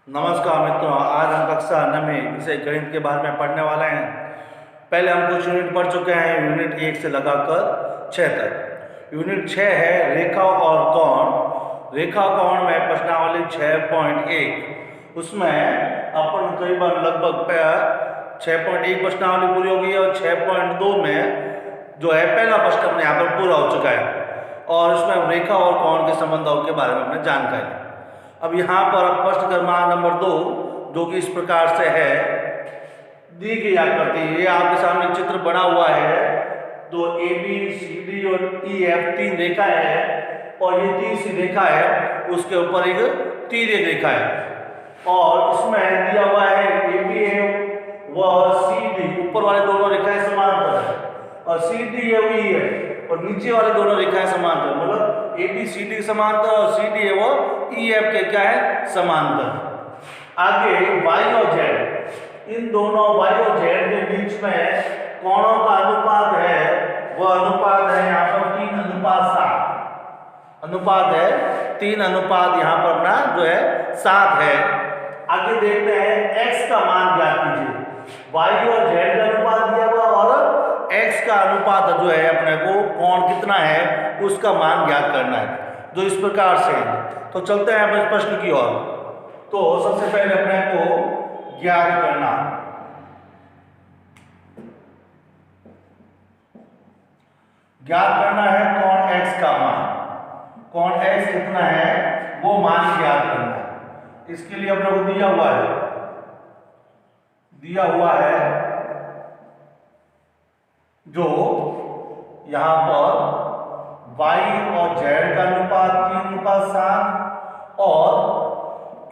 नमस्कार मित्रों, आज हम कक्षा 9 विषय गणित के बारे में पढ़ने वाले हैं। पहले हम कुछ यूनिट पढ़ चुके हैं, यूनिट 1 से लगाकर 6 तक। यूनिट 6 है रेखा और कोण। रेखा कोण में प्रश्नावली 6.1, उसमें अपन करीबन लगभग 6.1 प्रश्नावली पूरी हो गई है और 6.2 में जो है पहला प्रश्न अपने यहाँ पर पूरा हो चुका है और उसमें रेखा और कोण के संबंधों के बारे में अपने जानकारी। अब यहाँ पर प्रश्न क्रमांक नंबर 2 जो कि इस प्रकार से है, दी गई आकृति, ये आपके सामने चित्र बना हुआ है। दो ABCD और EF 3 रेखाएं हैं और ये तीसरी रेखा है, उसके ऊपर एक तिर्यक रेखा है और इसमें दिया हुआ है AB है व CD, ऊपर वाले दोनों रेखाएं समांतर है और CD है वो E है और नीचे वाले दोनों रेखाएं समांतर, मतलब ABCD समांतर और CD है वो EF के क्या है समांतर। आगे Y और Z, इन दोनों Y और Z के बीच में कोणों का अनुपात है, वह अनुपात है यहाँ पर 3:7 अनुपात है, 3 अनुपात यहाँ पर अपना जो है 7 है। आगे देखते हैं x का मान ज्ञात कीजिए। Y और Z का अनुपात दिया हुआ और x का अनुपात जो है अपने को कोण कितना है उसका मान ज्ञात करना है, जो इस प्रकार से है। तो चलते हैं अपने प्रश्न की ओर। तो सबसे पहले अपने को ज्ञात करना है कोण x का मान। कोण x कितना है वो मान ज्ञात करना है। इसके लिए अपने को दिया हुआ है जो यहां पर y और z का अनुपात 3:7 और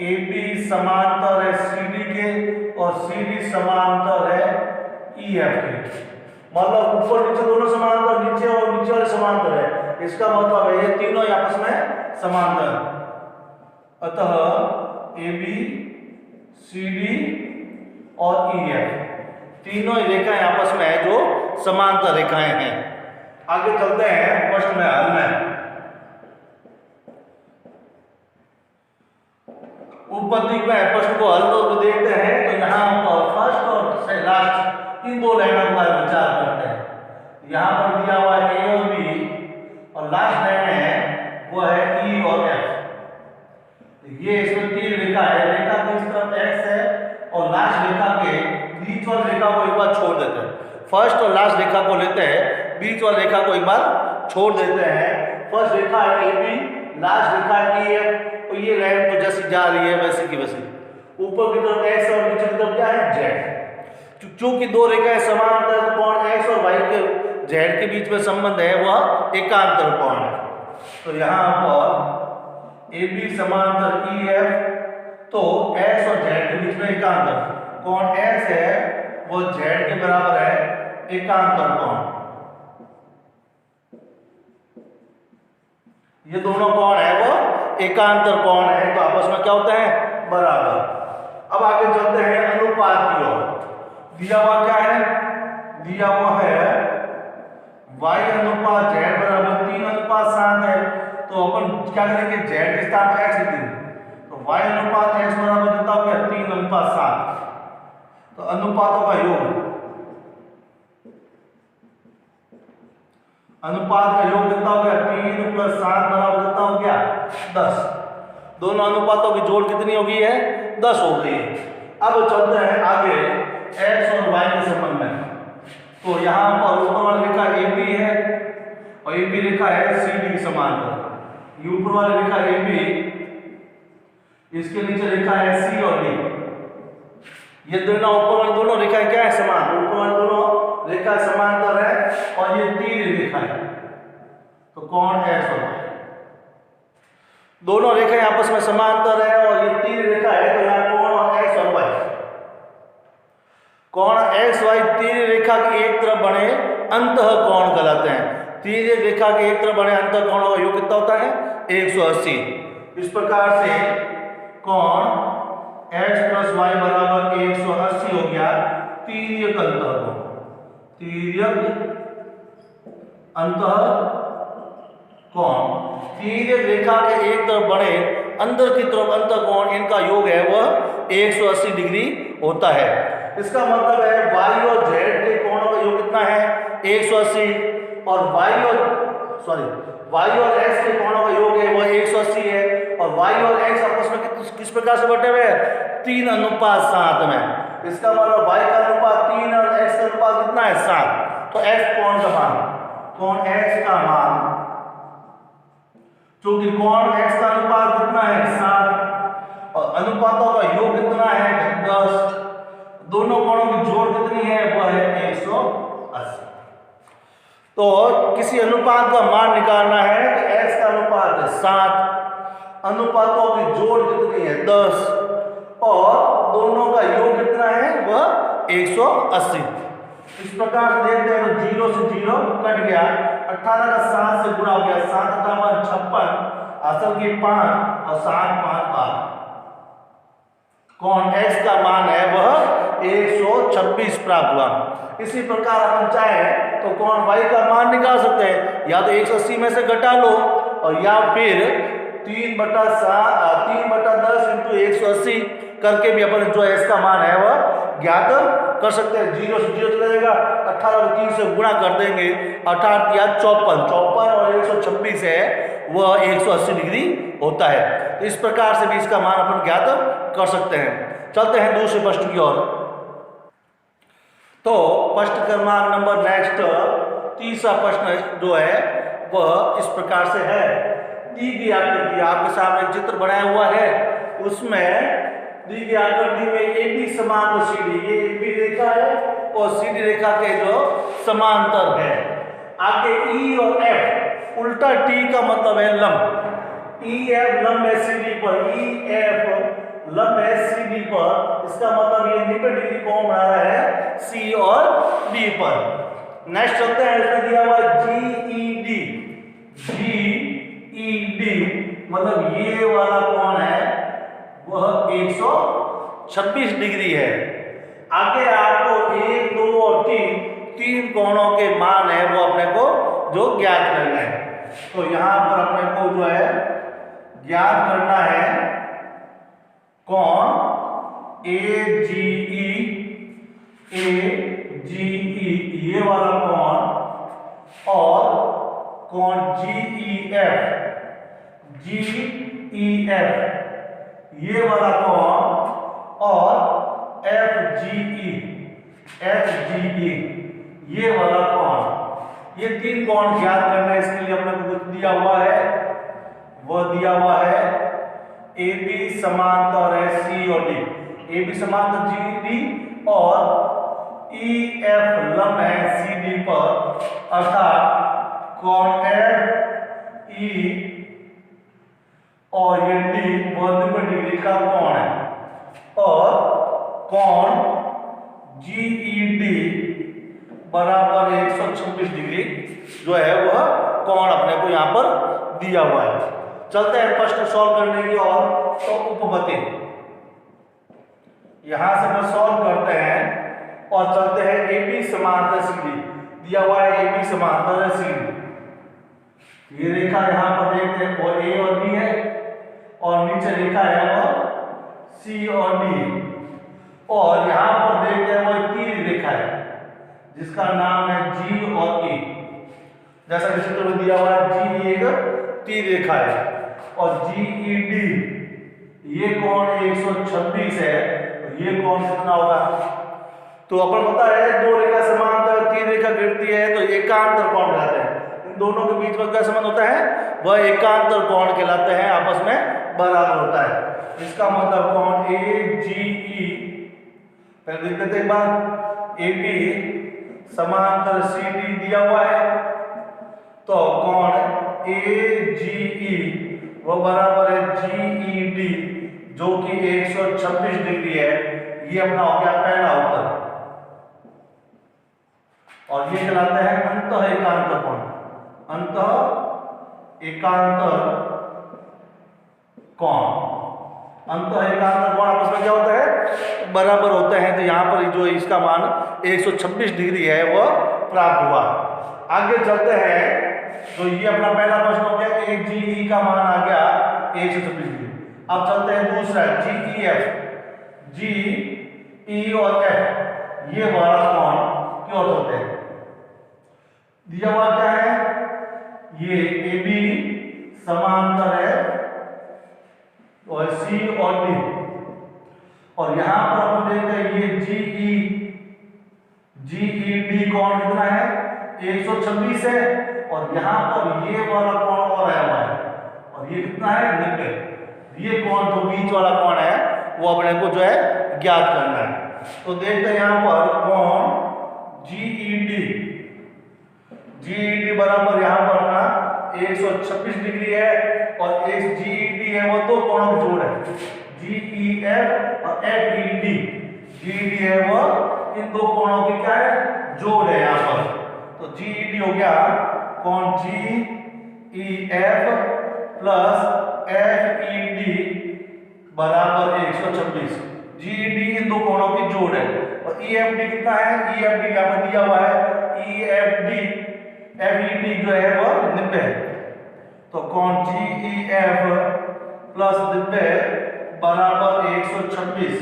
AB समांतर है CD के और CD समांतर है EF के, मतलब ऊपर नीचे दोनों समांतर, नीचे और नीचे वाले समांतर है। इसका मतलब है ये तीनों आपस में समांतर, अतः AB CD और EF तीनों रेखाएं आपस में है जो समांतर रेखाएं हैं। आगे चलते हैं प्रश्न में हल में। उत्पत्ति में प्रश्न को हल तो देखते हैं, तो यहाँ पर फर्स्ट और लास्ट इन दो लाइनों के बारे में विचार करते हैं। यहाँ पर दिया हुआ है A और B और लास्ट लाइन है वो है E और F। ये इसमें 3 रेखा है, रेखा की इस तरफ X है और लास्ट रेखा के बीच वाली रेखा को एक बार छोड़ देते हैं। फर्स्ट और लास्ट रेखा को लेते हैं, बीच वाली रेखा को एक बार छोड़ देते हैं। फर्स्ट रेखा है AB, लास्ट रेखा है EF और ये लाइन तो जैसी जा रही है वैसी की वैसी। ऊपर की तरफ x और नीचे की तरफ क्या है z। चूंकि दो रेखाएं समांतर है तो कोण x और y के z के बीच में संबंध है वह एकांतर कोण है। तो यहाँ पर AB समांतर EF, तो x और z के बीच में एकांतर कोण x है वो z के बराबर है एकांतर कोण। ये दोनों कोण है वो एकांतर कोण है, तो आपस में क्या होता है बराबर। अब आगे चलते हैं अनुपात की ओर। दिया हुआ क्या है, दिया हुआ है y अनुपात z बराबर 3:7 है, तो अपन क्या करेंगे z के स्थान पर x लिख देंगे, तो y अनुपात x बराबर कितना हो गया 3:7। तो अनुपातों का योग, अनुपात का योग कितना हो गया 3 + 7 बराबर कितना हो गया 10। दोनों अनुपातों की जोड़ कितनी हो गई है 10 हो गई है। अब चलते हैं आगे x और y के संबंध में। तो यहाँ पर ऊपर वाली रेखा AB है और AB रेखा है CD के समांतर। ये ऊपर वाली रेखा AB, इसके नीचे रेखा है C और D। ये दोनों ऊपर वाली दोनों रेखाएं क्या है समान, ऊपर वाली दोनों रेखा समांतर है और ये 3 रेखा है, तो कोण x और y दोनों रेखाएं आपस में समांतर है और ये 3 रेखा है, तो यहाँ कोण x और y, कोण x y 3 रेखा की एक तरफ बने अंतः कोण कहलाते हैं। 3 रेखा के एक तरफ बने अंतः कोण का योग कितना होता है 180। इस प्रकार से कोण x + y बराबर 180 हो गया तिर्यक अंतः कोण। तिर्यक अंतः कोण, तिर्यक रेखा के एक तरफ बने अंदर की तरफ अंतः कोण, इनका योग है वह 180 डिग्री होता है। इसका मतलब है y और z के कोणों का योग कितना है 180 और y और x के कोणों का योग है वो 180 है और y और x आपस में किस प्रकार से बटे हुए हैं 3:7 में। इसका मतलब y का अनुपात 3 और x का अनुपात कितना है 7। तो x कोण का मान चूंकि कोण x का अनुपात कितना है 7 और अनुपातों का योग कितना है 10, दोनों कोणों की जोड़ कितनी है वह है 180। तो किसी अनुपात का मान निकालना है तो x का अनुपात है 7, अनुपातों की जोड़ कितनी है 10 और दोनों का योग कितना है वह 180। इस प्रकार से देखते हैं तो 0 से 0 कट गया, 18 का 7 से गुणा हो गया, 7 × 56 असल की 5 और 7 5 12। कोण x का मान है वह 126 प्राप्त हुआ। इसी प्रकार अपन चाहे तो कोण y का मान निकाल सकते हैं, या तो 180 में से घटा लो और या फिर 3/10 × 180 करके भी अपन जो x का मान है वह ज्ञात कर सकते हैं। 0 से 0 चला जाएगा, 18 और 3 से गुणा कर देंगे, 18 या 54 और 126 है वह 180 डिग्री होता है। तो इस प्रकार से भी इसका मान अपन ज्ञात कर सकते हैं। चलते हैं दूसरे प्रश्न की ओर। तो प्रश्न क्रमांक नंबर नेक्स्ट तीसरा प्रश्न जो है वह इस प्रकार से है। दी गई आकृति आपके सामने एक चित्र बनाया हुआ है, उसमें दी गई आकृति में AB समांतर CD, ये AB रेखा है और CD रेखा के जो समांतर है। आगे E और F, उल्टा T का मतलब है लंब, EF लंब है CD पर, EF लंब है CD पर, इसका मतलब ये 90 डिग्री कोण बना रहा है C और D पर। नेक्स्ट चलते हैं, इसमें दिया हुआ GED मतलब ये वाला कोण है वह 126 डिग्री है। आगे आपको 1 2 और 3 कोणों के मान है वो अपने को जो ज्ञात करना है। तो यहां पर अपने को जो है ज्ञात करना है कोण AGE ये वाला कोण और कोण GEF ये वाला कोण और FGE ये वाला कोण। ये 3 कोण ज्ञात करना है। इसके लिए अपने को कुछ दिया हुआ है, वह दिया हुआ है AB समांतर है C और D, AB समांतर GD और EF लंब है CD पर, अर्थात कोण FE और ये D 90 डिग्री का कोण है और कोण GED बराबर 126 डिग्री जो है वह कोण अपने को यहाँ पर दिया हुआ है। चलते हैं प्रश्न सॉल्व करने की ओर। तो उपपत्ति यहां से हम सॉल्व करते हैं और चलते हैं AB समांतर CD, दिया हुआ है AB समांतर CD। ये रेखा यहां पर देखते हैं वो A और B है और नीचे रेखा है वो C और D, और यहां पर देखते हैं वो तीर रेखा है जिसका नाम है G और E। जैसा कि चित्र में दिया हुआ है G एक तीर रेखा है और GED ये कोण 126 है, तो ये कोण कितना होगा? तो अपन पता है दो रेखा समांतर तीन रेखा गिरती है तो एकांतर कोण कहलाते हैं। इन दोनों के बीच में क्या संबंध होता है? वह एकांतर कोण कहलाते हैं, आपस में बराबर होता है। इसका मतलब कोण AGE, पहले लिख देते एक बार, AB समांतर CD दिया हुआ है तो कोण AGE वो बराबर है GED जो कि 126 डिग्री है। ये अपना हो गया पहला उत्तर और ये कहलाते हैं अंतः एकांतर कोण। अंतः एकांतर कोण, अंतः एकांतर कोण आपस में क्या होता है? बराबर होते हैं। तो यहाँ पर जो इसका मान 126 डिग्री है वो प्राप्त हुआ। आगे चलते हैं तो ये अपना पहला प्रश्न हो गया कि GE का मान आ गया 126 डिग्री। अब चलते हैं दूसरा GEF। जी ई और एफ ये वाला कोण क्यों होते हैं? दिया हुआ क्या है, ये ए बी समांतर है और सी और डी, और यहां पर अपन देखते हैं ये जीई डी कोण कितना है 126 है, और यहां पर ये वाला कोण और आया हुआ है और ये कितना है 90। ये कोण जो बीच वाला कोण है वो अपने को जो है ज्ञात करना है। तो देखते हैं यहां पर कोण जीईडी बराबर यहां पर अपना 126 डिग्री है, और एक जीईडी है वो दो कोणों का जोड़ है, जीईएफ और एफईडी। जीईडी है वो इन दो कोणों की क्या है जोड़ है यहां पर। तो जीईडी हो गया कोण जीईएफ प्लस एफईडी बराबर 126। जीईडी इन दो कोणों की जोड़ है, और ईएफडी कितना है, ईएफडी यहां पर दिया हुआ है, ईएफडी एफईडी जो है वो 90 है। तो कोण जीईएफ प्लस 90 बराबर 126।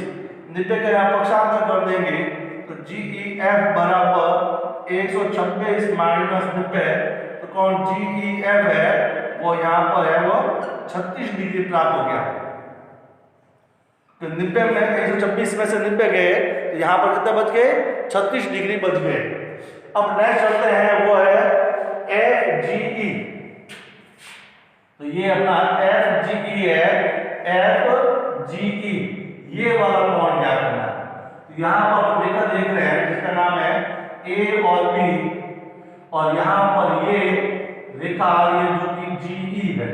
90 का यहाँ पक्षांतर कर देंगे तो जीईएफ बराबर 126 माइनस 90, तो कोण जीईएफ है वो यहाँ पर है वो 36 डिग्री प्राप्त हो गया। तो 90 में 126 में से 90 गए तो यहाँ पर कितने बच गए 36 डिग्री बच गए। अब नेक्स्ट चलते हैं वो है एफ जीई। तो ये अपना एफ जीई है, एफ जीई ये वाला कोण ज्ञात करना है। तो यहाँ पर रेखा देख रहे हैं जिसका नाम है ए और बी, और यहाँ पर ये रेखा ये जो कि जीई है,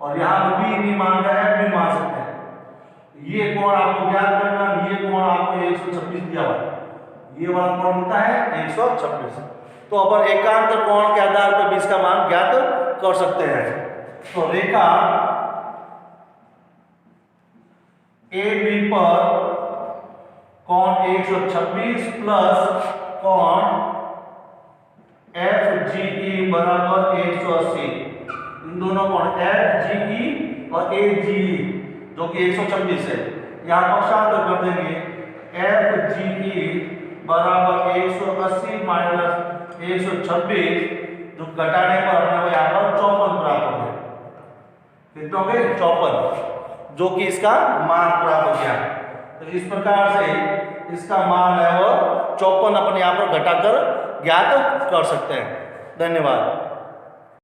और यहाँ पर बी नहीं मान रहा है, एफ भी मान सकते हैं। ये कोण आपको ज्ञात करना, ये कोण आपको 126 दिया हुआ है, ये वाला कोण कितना है 126। तो अपन एकांतर कोण के आधार पर भी इसका मान ज्ञात कर सकते हैं। तो रेखा ए बी पर कोण 126 प्लस कोण एफ जीई बराबर 180। इन दोनों कोण एफ जीई और ए जीई जो कि 126 है, यहाँ पक्षांतर कर देंगे, एफ जीई बराबर 180 माइनस 126, जो घटाने पर हमें वो यहाँ पर 54 प्राप्त हो गया। कितने हो गए 54, जो कि इसका मान प्राप्त हो गया। तो इस प्रकार से इसका मान है वो 54 अपन यहाँ पर घटाकर ज्ञात कर सकते हैं। धन्यवाद।